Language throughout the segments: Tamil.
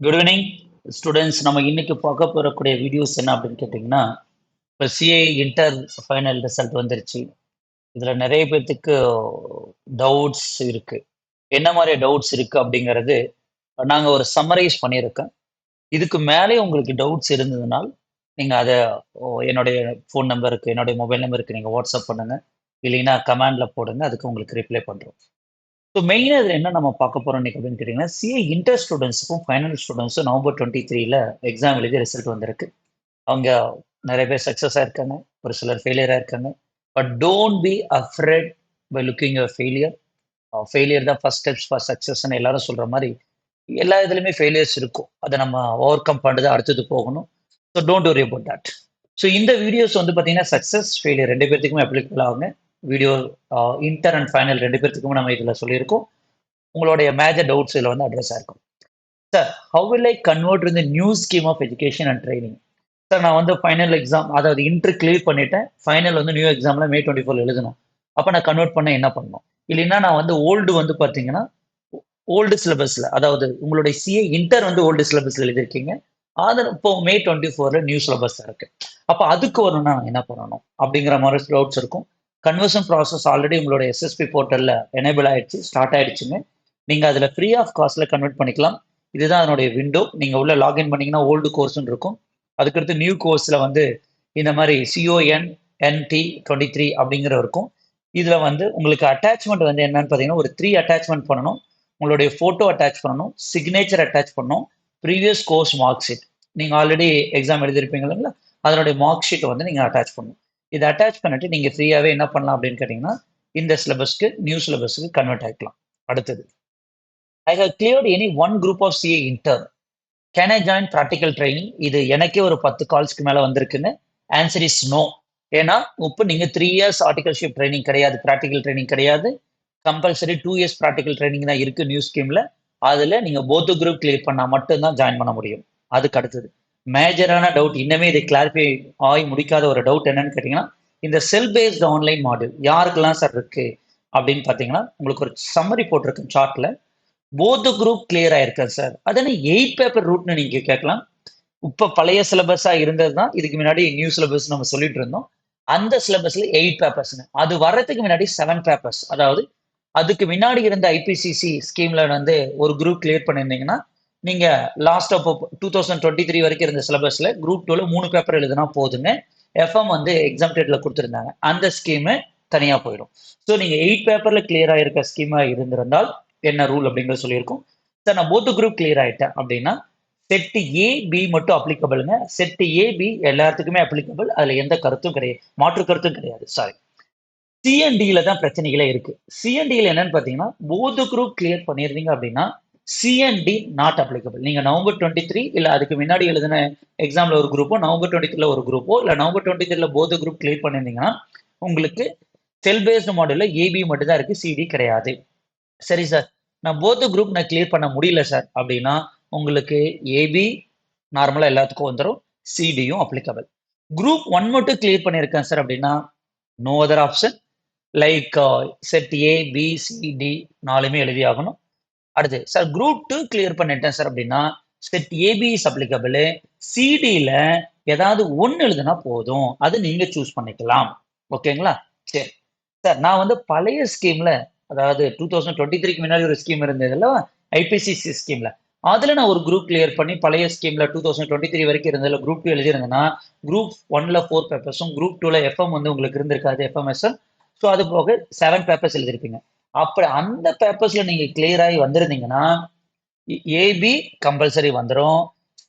Good evening students. நம்ம இன்னைக்கு பார்க்க போறக்கூடிய வீடியோஸ் என்ன அப்படின்னு கேட்டிங்கன்னா, இப்போ சிஏ இன்டர் ஃபைனல் ரிசல்ட் வந்துருச்சு. இதில் நிறைய பேர்த்துக்கு டவுட்ஸ் இருக்கு. என்ன மாதிரி டவுட்ஸ் இருக்கு அப்படிங்கிறது நாங்கள் ஒரு சம்மரைஸ் பண்ணியிருக்கேன். இதுக்கு மேலே உங்களுக்கு டவுட்ஸ் இருந்ததுனால் நீங்கள் அதை என்னுடைய ஃபோன் நம்பருக்கு, என்னுடைய மொபைல் நம்பருக்கு நீங்கள் வாட்ஸ்அப் பண்ணுங்க, இல்லைன்னா கமெண்டில் போடுங்க. அதுக்கு உங்களுக்கு ரிப்ளை பண்ணுறோம். ஸோ மெயினாக இதில் என்ன நம்ம பார்க்க போகிறோம் இன்னைக்கு அப்படின்னு கேட்டிங்கன்னா, சிஏ இன்டர் ஸ்டூடெண்ட்ஸுக்கும் ஃபைனல் ஸ்டூடெண்ட்ஸும் நவம்பர் 23 எக்ஸாம் எழுதி ரிசல்ட் வந்திருக்கு. அவங்க நிறைய பேர் சக்ஸஸாக இருக்காங்க, ஒரு சிலர் ஃபெயிலியராக இருக்காங்க. But don't be afraid by looking your failure. Failure தான் ஃபர்ஸ்ட் ஸ்டெப்ஸ் ஃபார் சக்ஸஸ்ன்னு எல்லாரும் சொல்கிற மாதிரி எல்லா இதுலையுமே ஃபெயிலியர்ஸ் இருக்கும். அதை நம்ம ஓவர் கம் பண்ணிட்டு அடுத்தது போகணும். So don't worry about that. So இந்த வீடியோஸ் வந்து பார்த்தீங்கன்னா சக்ஸஸ் ஃபெயிலியர் ரெண்டு பேர்த்துக்குமே அப்ளிகபிள் ஆகுங்க. வீடியோ இன்டர் அண்ட் ஃபைனல் ரெண்டு பேர்த்துக்குமே நம்ம இதில் சொல்லியிருக்கோம். உங்களுடைய மேஜர் டவுட்ஸ் இதில் வந்து அட்ரஸ் ஆயிருக்கும். Sir, how will I convert இந்த new scheme of education and training? Sir, நான் வந்து ஃபைனல் எக்ஸாம், அதாவது இன்டர் கிளியர் பண்ணிட்டேன், ஃபைனல் வந்து நியூ எக்ஸாமில் May 24 எழுதணும். அப்போ நான் கன்வெர்ட் பண்ண என்ன பண்ணணும்? இல்லைன்னா நான் வந்து ஓல்டு வந்து பார்த்தீங்கன்னா ஓல்டு சிலபஸில், அதாவது உங்களுடைய சிஏ இன்டர் வந்து ஓல்டு சிலபஸில் எழுதியிருக்கீங்க, அது இப்போ May 24 நியூ சிலபஸ் இருக்கு. அப்போ அதுக்கு வரணும்னா நான் என்ன பண்ணணும் அப்படிங்கிற மாதிரி டவுட்ஸ் இருக்கும். கன்வர்ஷன் ப்ராசஸ் ஆல்ரெடி உங்களுடைய எஸ்எஸ்பி போர்ட்டலில் எனேபிள் ஆயிடுச்சு, ஸ்டார்ட் ஆயிடுச்சுங்க. நீங்கள் அதில் ஃப்ரீ ஆஃப் காஸ்ட்டில் கன்வெர்ட் பண்ணிக்கலாம். இதுதான் அதனுடைய விண்டோ. நீங்கள் உள்ள லாகின் பண்ணீங்கன்னா ஓல்டு கோர்ஸ்னு இருக்கும். அதுக்கடுத்து நியூ கோர்ஸில் வந்து இந்த மாதிரி CONNT23 அப்படிங்கிற இருக்கும். இதில் வந்து உங்களுக்கு அட்டாச்மெண்ட் வந்து என்னன்னு பார்த்தீங்கன்னா ஒரு 3 அட்டாச்மெண்ட் பண்ணணும். உங்களுடைய ஃபோட்டோ அட்டாச் பண்ணணும், சிக்னேச்சர் அட்டாச் பண்ணணும், ப்ரீவியஸ் கோர்ஸ் மார்க் ஷீட், நீங்கள் ஆல்ரெடி எக்ஸாம் எழுதியிருப்பீங்க இல்லைங்களா, அதனுடைய மார்க் ஷீட்டை வந்து நீங்கள் அட்டாச் பண்ணணும். இதை அட்டாச் பண்ணிட்டு நீங்கள் ஃப்ரீயாகவே என்ன பண்ணலாம் அப்படின்னு கேட்டிங்கன்னா, இந்த சிலபஸ்க்கு நியூ சிலபஸ்க்கு கன்வெர்ட் ஆகிக்கலாம். அடுத்தது, I have cleared any one group of CA intern, can I join practical training? இது எனக்கே ஒரு 10 கால்ஸ்க்கு மேலே வந்திருக்குன்னு. Answer is no. ஏன்னா இப்போ நீங்கள் 3 இயர்ஸ் ஆர்டிகல்ஷிப் ட்ரைனிங் கிடையாது, ப்ராக்டிக்கல் ட்ரைனிங் கிடையாது. கம்பல்சரி 2 இயர்ஸ் ப்ராக்டிக்கல் ட்ரைனிங் தான் இருக்கு நியூ ஸ்கீம்ல. அதில் நீங்கள் போத் குரூப் கிளியர் பண்ணால் மட்டும்தான் ஜாயின் பண்ண முடியும். அதுக்கு அடுத்தது மேஜரான டவுட், இன்னமே இதை கிளாரிஃபை ஆகி முடிக்காத ஒரு டவுட் என்னன்னு கேட்டிங்கன்னா, இந்த செல் பேஸ்ட் ஆன்லைன் மாடியூல் யாருக்கெல்லாம் சார் இருக்கு அப்படின்னு பார்த்தீங்கன்னா, உங்களுக்கு ஒரு சம்மரி போட்டிருக்கேன் சார்ட்ல. போத் குரூப் கிளியர் ஆயிருக்கேன் சார், அதனை 8 பேப்பர் ரூட்னு நீங்க கேட்கலாம். இப்போ பழைய சிலபஸா இருந்தது தான், இதுக்கு முன்னாடி நியூ சிலபஸ் நம்ம சொல்லிட்டு இருந்தோம். அந்த சிலபஸ்ல 8 பேப்பர்ஸ்ங்க. அது வர்றதுக்கு முன்னாடி 7 பேப்பர்ஸ், அதாவது அதுக்கு முன்னாடி இருந்த ஐபிசிசி ஸ்கீம்ல வந்து ஒரு குரூப் கிளியர் பண்ணியிருந்தீங்கன்னா, நீங்க லாஸ்ட் அப்போ 2023 வரைக்கும் இருந்த சிலபஸ்ல குரூப் 2ல 3 பேப்பர் எழுதுனா போதுங்க. எஃப்எம் வந்து எக்ஸாம் டேட்ல கொடுத்துருந்தாங்க, அந்த ஸ்கீமு தனியா போயிடும். ஸோ நீங்க 8 பேப்பர்ல கிளியர் ஆயிருக்க ஸ்கீமா இருந்திருந்தால் என்ன ரூல் அப்படிங்கிறத சொல்லியிருக்கோம். சார், நான் போத் குரூப் கிளியர் ஆயிட்டேன் அப்படின்னா செட் ஏ பி மட்டும் அப்ளிகபிள்ங்க. செட் ஏ பி எல்லாத்துக்குமே அப்ளிகபிள், அதுல எந்த கருத்தும் கிடையாது, மாற்று கருத்தும் கிடையாது. சாரி, சிஎன்டியில தான் பிரச்சனைகளே இருக்கு. சிஎன்டியில் என்னன்னு பாத்தீங்கன்னா, போத் குரூப் கிளியர் பண்ணிருந்தீங்க அப்படின்னா சிஎன்டி நாட் அப்ளிகபிள். நீங்க நவம்பர் 23 இல்ல அதுக்கு முன்னாடி எழுதின எக்ஸாம்ல ஒரு குரூப்போ, நவம்பர் 23 ஒரு குரூப்போ, இல்ல நவம்பர் 23 போத் குரூப் கிளியர் பண்ணிருந்தீங்கன்னா உங்களுக்கு செல் பேஸ்டு மாடல்ல ஏபி மட்டும் தான் இருக்கு, சிடி கிடையாது. சரி சார், நான் போத் குரூப் நான் கிளியர் பண்ண முடியல சார் அப்படின்னா உங்களுக்கு ஏபி நார்மலா எல்லாத்துக்கும் வந்துடும், சிடியும் அப்ளிகபிள். குரூப் 1 மட்டும் கிளியர் பண்ணியிருக்கேன் சார் அப்படின்னா no other option, like set A B C D 4மே எழுதி ஆகணும். அடுத்து சார், குரூப் 2 கிளியர் பண்ணிட்டேன் சார் அப்படின்னா செட் ஏபி இஸ் அப்ளிகபிள், சிடியில் ஏதாவது ஒன்று எழுதுனா போதும், அது நீங்க சூஸ் பண்ணிக்கலாம். ஓகேங்களா? சரி சார், நான் வந்து பழைய ஸ்கீம்ல, அதாவது 2023க்கு முன்னாடி ஒரு ஸ்கீம் இருந்ததுல, ஐபிசிசி ஸ்கீம்ல, அதுல நான் ஒரு குரூப் கிளியர் பண்ணி பழைய ஸ்கீம்ல 2023 வரைக்கும் இருந்ததுல குரூப் 2 எழுதியிருந்தேன்னா குரூப் 1ல 4 பேப்பர்ஸும் குரூப் 2ல எஃப்எம் வந்து உங்களுக்கு இருந்திருக்காது, எஃப்எம்எஸ்எம். ஸோ அது போக 7 பேப்பர்ஸ் எழுதிருப்பீங்க. அப்படி அந்த பேப்பர்ஸ்ல நீங்க கிளியர் ஆகி வந்திருந்தீங்கன்னா ஏபி கம்பல்சரி வந்துடும்.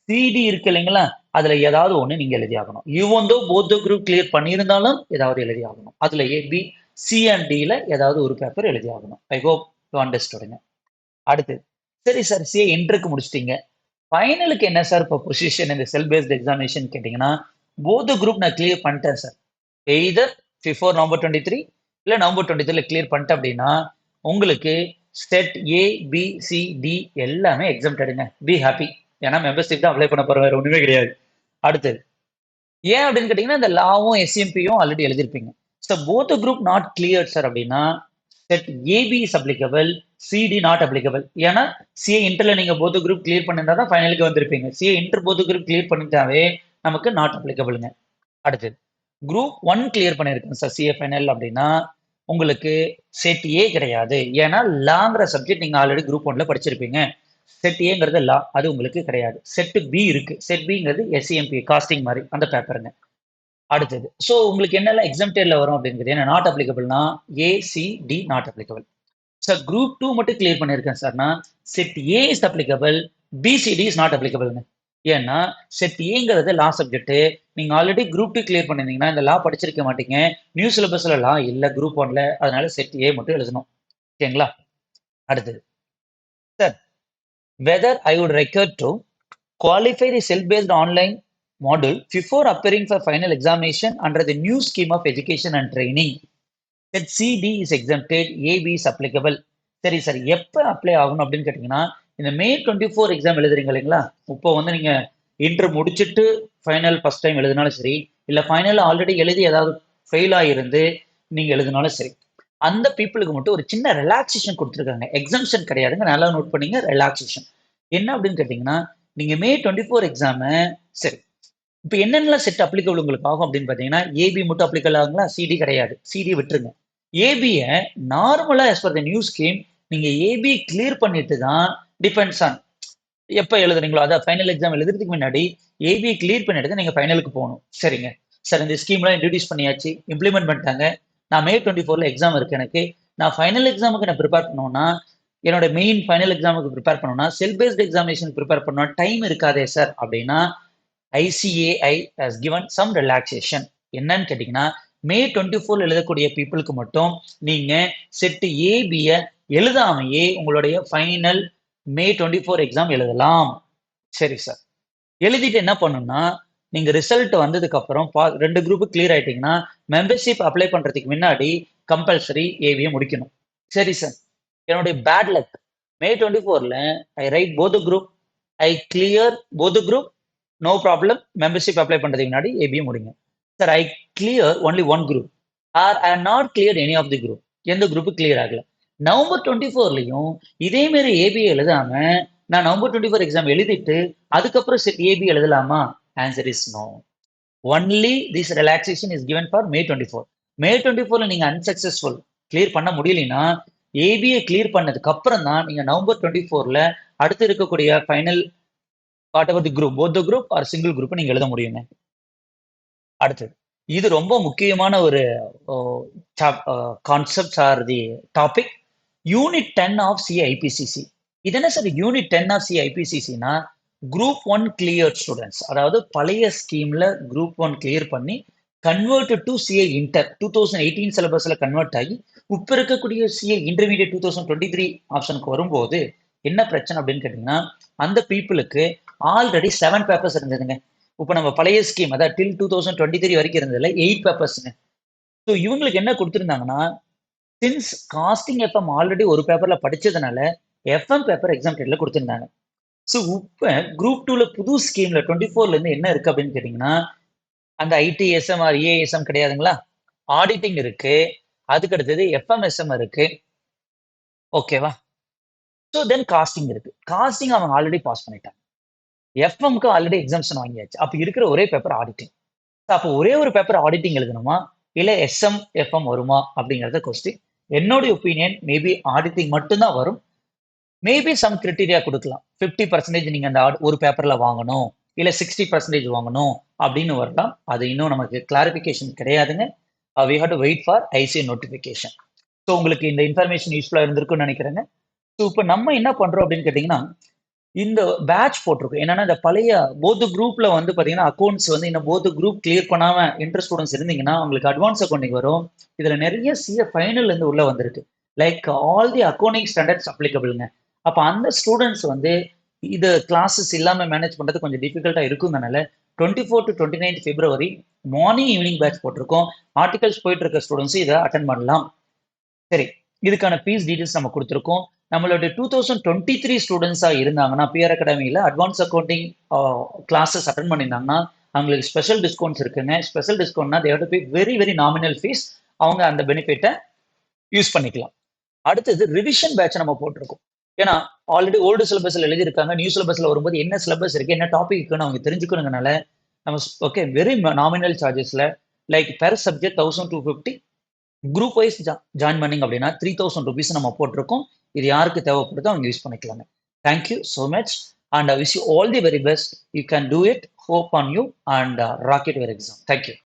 சிடி இருக்கு இல்லைங்களா, அதுல ஏதாவது ஒண்ணு நீங்க எழுதி ஆகணும். ஈவன் போத் குரூப் கிளியர் பண்ணியிருந்தாலும் ஏதாவது எழுதி ஆகணும். அதுல ஏபி சி அண்ட் டில ஏதாவது ஒரு பேப்பர் எழுதி ஆகணும். ஐ ஹோப் யூ அண்டர்ஸ்டுங்க. அடுத்து, சரி சார், சிஏ இன்டருக்கு முடிச்சிட்டீங்க, ஃபைனலுக்கு என்ன சார் இப்போ பொசிஷன் இந்த செல் பேஸ்ட் எக்ஸாமினேஷன் கேட்டிங்கன்னா, போத் குரூப் நான் கிளியர் பண்ணிட்டேன் சார். எய்தர் பிஃபோர் நவம்பர் 23 இல்லை நவம்பர் 23 கிளியர் பண்ணிட்டேன் அப்படின்னா உங்களுக்கு set A B C D எல்லாமே எக்ஸம்டடுங்க. Be happy. ஏன்னா மெம்பர்ஷிப் தான் அப்ளை பண்ண போகிறோம், வேறு ஒன்றுமே கிடையாது. அடுத்தது ஏன் அப்படின்னு கேட்டிங்கன்னா, இந்த லாவும் எஸ்எம்பியும் ஆல்ரெடி எழுதியிருப்பீங்க. So both group not clear sir அப்படின்னா set AB is applicable, CD not applicable. ஏன்னா சிஏ இன்டர்ல நீங்க போத் குரூப் கிளியர் பண்ணிருந்தா தான் ஃபைனலுக்கு வந்திருப்பீங்க. CA inter both group clear பண்ணிட்டாவே நமக்கு நாட் அப்ளிகபிள்ங்க. அடுத்தது குரூப் ஒன் கிளியர் பண்ணியிருக்கேன் சார் சிஏ ஃபைனல் அப்படின்னா உங்களுக்கு செட் ஏ கிடையாது. ஏன்னா லாங்கிற சப்ஜெக்ட் நீங்க ஆல்ரெடி குரூப் ஒன்ல படிச்சிருப்பீங்க. செட் ஏங்கிறது லா, அது உங்களுக்கு கிடையாது. செட் பி இருக்கு. செட் பிங்கிறது எஸ்சிஎம்பி காஸ்டிங் மாதிரி அந்த பேப்பருங்க. அடுத்தது ஸோ உங்களுக்கு என்னெல்லாம் எக்ஸாம்டேர்ல வரும் அப்படிங்கிறது ஏன்னா நாட் அப்ளிகபிள்னா ACD not applicable. Sir group two மட்டும் கிளியர் பண்ணியிருக்கேன் சார்னா set A is applicable, BCD is not அப்ளிகபிள்ங்க. ஏன்னா செட் ஏங்கிறது லா சப்ஜெக்ட். நீங்க ஆல்ரெடி குரூப் டூ கிளியர் பண்ணிருந்தீங்கன்னா இந்த லா படிச்சிருக்க மாட்டீங்க. நியூ சிலபஸ்ல லா இல்ல குரூப் ஒன்ல, அதனால செட் ஏ மட்டும் எழுதணும். ஓகேங்களா? அடுத்தது sir whether I would recur to qualify the self-based online module before appearing for final examination under the new scheme of education and training. That CD is exempted, AB is applicable. சரி சார் எப்போ அப்ளை ஆகணும் அப்படின்னு கேட்டிங்கன்னா இந்த மே 24 எக்ஸாம் எழுதுறீங்க இல்லைங்களா? இப்போ வந்து நீங்கள் இன்டர் முடிச்சுட்டு ஃபைனல் ஃபர்ஸ்ட் டைம் எழுதினாலும் சரி, இல்லை ஃபைனல் ஆல்ரெடி எழுதி ஏதாவது ஃபெயில் ஆகிருந்து நீங்கள் எழுதினாலும் சரி, அந்த பீப்புளுக்கு மட்டும் ஒரு சின்ன ரிலாக்ஸேஷன் கொடுத்துருக்காங்க. எக்ஸாம்ஷன் கிடையாதுங்க, நல்லா நோட் பண்ணீங்க. ரிலாக்ஸேஷன் என்ன அப்படின்னு கேட்டிங்கன்னா நீங்கள் மே 24 எக்ஸாமு சரி இப்போ என்னென்னலாம் செட் அப்ளிகபிள் உங்களுக்கு ஆகும் அப்படின்னு பார்த்தீங்கன்னா ஏபி மட்டும் அப்ளிகபிள் ஆகுங்களா? சிடி கிடையாது, சிடி விட்டுருங்க. ஏபியை நார்மலாக as per the new scheme நீங்கள் ஏபி கிளியர் பண்ணிட்டு தான் டிபெண்ட்ஸ் ஆன் எப்போ எழுதுறீங்களோ அதான் ஃபைனல் எக்ஸாம் எழுதுறதுக்கு முன்னாடி ஏபி கிளியர் பண்ணிட்டு தான் நீங்கள் ஃபைனலுக்கு போகணும். சரிங்க சார், இந்த ஸ்கீம்லாம் இன்ட்ரடியூஸ் பண்ணியாச்சு, இம்ப்ளிமெண்ட் பண்ணிட்டாங்க. நான் மே 24 எக்ஸாம் இருக்கு எனக்கு. நான் ஃபைனல் எக்ஸாமுக்கு நான் ப்ரிப்பேர் பண்ணணும்னா என்னோட மெயின் ஃபைனல் எக்ஸாமுக்கு ப்ரிப்பேர் பண்ணணும்னா செல்ஃப் பேஸ்ட் எக்ஸாமினேஷன் ப்ரிப்பேர் பண்ணணும், டைம் இருக்காதே சார் அப்படின்னா ICAI has given some relaxation. என்னன்னு கேட்டிங்கன்னா மே 24 எழுதக்கூடிய பீப்புளுக்கு மட்டும் நீங்க செட் ஏபியை எழுதாமையே உங்களுடைய ஃபைனல் மே 24 எக்ஸாம் எழுதலாம். சரி சார், எழுதிட்டு என்ன பண்ணணும்னா நீங்க ரிசல்ட் வந்ததுக்கு அப்புறம் ரெண்டு குரூப் கிளியர் ஆயிட்டீங்கன்னா மெம்பர்ஷிப் அப்ளை பண்றதுக்கு முன்னாடி கம்பல்சரி ஏவியை முடிக்கணும். சரி சார், என்னுடைய பேட் லக் மே 24ல I write both group, I clear both group, no problem. Membership apply பண்றதுக்கு முன்னாடி ஏபியை முடிங்க. Sir I clear only one group or I not clear any of the group, எந்த குரூப் கிளியர் ஆகல. நவம்பர் 24லயும் இதே மாதிரி ஏபிஐ எழுதாம நான் நவம்பர் 24 எக்ஸாம் எழுதிட்டு அதுக்கப்புறம் ஏபி எழுதலாமா? Answer is no. Only this relaxation is given for May 24. May 24ல நீங்க அன்சக்சஸ்ஃபுல் கிளியர் பண்ண முடியலன்னா ஏபிஐ கிளியர் பண்ணதுக்கு அப்புறம் தான் நீங்க நவம்பர் 24ல அடுத்து இருக்கக்கூடிய final whatever the group both group or single group நீங்க எழுத முடியுங்க. அடுத்தது இது ரொம்ப முக்கியமான ஒரு concept or the topic, unit 10 of CIPCC. இது என்ன சார் யூனிட் 10 ஆஃப் சிஐபிசிசினா குரூப் ஒன் கிளியர் ஸ்டூடெண்ட்ஸ், அதாவது பழைய ஸ்கீம்ல குரூப் ஒன் கிளியர் பண்ணி கன்வெர்ட் டு சிஏ இன்டர் 2018 சிலபஸ்ல கன்வெர்ட் ஆகி இப்போ இருக்கக்கூடிய சிஏ இன்டர்மீடியட் 2023 ஆப்ஷனுக்கு வரும்போது என்ன பிரச்சனை அப்படின்னு கேட்டீங்கன்னா அந்த பீப்புளுக்கு ஆல்ரெடி 7 பேப்பர்ஸ் இருந்ததுங்க. இப்போ நம்ம பழைய ஸ்கீம் அதாவது டில் 2023 வரைக்கும் இருந்ததுல 8 பேப்பர்ஸ்ங்க. ஸோ இவங்களுக்கு என்ன கொடுத்துருந்தாங்கன்னா சின்ஸ் காஸ்டிங் எஃப்எம் ஆல்ரெடி ஒரு பேப்பர்ல படிச்சதுனால எஃப்எம் பேப்பர் எக்ஸாம் டேட்ல கொடுத்துருந்தாங்க. ஸோ இப்போ குரூப் டூல புது ஸ்கீம்ல 24ல இருந்து என்ன இருக்கு அப்படின்னு கேட்டீங்கன்னா அந்த ஐடிஎஸ்எம் ஆர் ஏஎஸ்எம் கிடையாதுங்களா, ஆடிட்டிங் இருக்கு, அதுக்கு அடுத்தது எஃப்எம்எஸ்எம் இருக்கு. ஓகேவா? ஸோ தென் காஸ்டிங் இருக்கு. காஸ்டிங் அவங்க ஆல்ரெடி பாஸ் பண்ணிட்டாங்க. எஃப்எம்க்கு ஆல்ரெடி எக்ஸாம்ஷன் வாங்கியாச்சு. அப்போ இருக்கிற ஒரே பேப்பர் ஆடிட்டிங். அப்போ ஒரே ஒரு பேப்பர் ஆடிட்டிங் எழுதணுமா இல்ல எஸ்எம் எஃப்எம் வருமா அப்படிங்கறத கொஸ்டின். என்னுடைய ஒப்பீனியன் மேபி ஆடிட்டிங் மட்டும்தான் வரும். மேபி சம் கிரிட்டீரியா கொடுக்கலாம், 50% நீங்க அந்த ஒரு பேப்பர்ல வாங்கணும் இல்ல 60% வாங்கணும் அப்படின்னு வரலாம். அது இன்னும் நமக்கு கிளாரிபிகேஷன் கிடையாதுங்க. We have to wait for ICAI notification. So உங்களுக்கு இந்த இன்ஃபர்மேஷன் யூஸ்ஃபுல்லா இருந்திருக்கும்னு நினைக்கிறேங்க. ஸோ இப்போ நம்ம என்ன பண்றோம் அப்படின்னு கேட்டீங்கன்னா இந்த பேட்ச் போட்டிருக்கும். என்னன்னா இந்த பழைய போத் குரூப்ல வந்து பாத்தீங்கன்னா அக்கௌண்ட்ஸ் வந்து இந்த போத் குரூப் கிளியர் பண்ணாம இன்டர் ஸ்டூடெண்ட்ஸ் இருந்தீங்கன்னா உங்களுக்கு அட்வான்ஸ் அக்கௌண்டிங் வரும். இதுல நிறைய சிஏ ஃபைனல் இருந்து உள்ள வந்திருக்கு. Like all the accounting standards அப்ளிகபிள்ங்க. அப்ப அந்த ஸ்டூடெண்ட்ஸ் வந்து இது கிளாஸஸ் இல்லாம மேனேஜ் பண்றது கொஞ்சம் டிஃபிகல்ட்டா இருக்குங்கனால 24 to 29 February morning evening batch போட்டிருக்கோம். ஆர்டிகல்ஸ் போயிட்டு இருக்க ஸ்டூடெண்ட்ஸ் இதை அட்டன் பண்ணலாம். சரி, இதுக்கான ஃபீஸ் டீடைல்ஸ் நம்ம கொடுத்துருக்கோம். நம்மளுடைய 2023 ஸ்டூடெண்ட்ஸா இருந்தாங்கன்னா பிஆர் அகாடமியில அட்வான்ஸ் அக்கௌண்டிங் கிளாஸஸ் அட்டன் பண்ணியிருந்தாங்கன்னா அவங்களுக்கு ஸ்பெஷல் டிஸ்கவுண்ட்ஸ் இருக்குங்க. ஸ்பெஷல் டிஸ்கவுண்ட்னா they have to pay very very nominal fees. அவங்க அந்த பெனிஃபிட்டை யூஸ் பண்ணிக்கலாம். அடுத்தது ரிவிஷன் பேட்ச் நம்ம போட்டிருக்கோம். ஏன்னா ஆல்ரெடி ஓல்டு சிலபஸ்ல எழுதியிருக்காங்க, நியூ சிலபஸ்ல வரும்போது என்ன சிலபஸ் இருக்கு, என்ன டாபிக் இருக்குன்னு அவங்க தெரிஞ்சுக்கணுங்கனால நம்ம ஓகே வெரி நாமினல் சார்ஜஸ்ல like per subject 1250, group wise join பண்ணிங்க அப்படின்னா 3000 rupees நம்ம போட்டிருக்கோம். இது யாருக்கு தேவைப்படுதோ அவங்க யூஸ் பண்ணிக்கலாங்க. Thank you so much and I wish you all the very best. You can do it. Hope on you and rocket your exam. Thank you.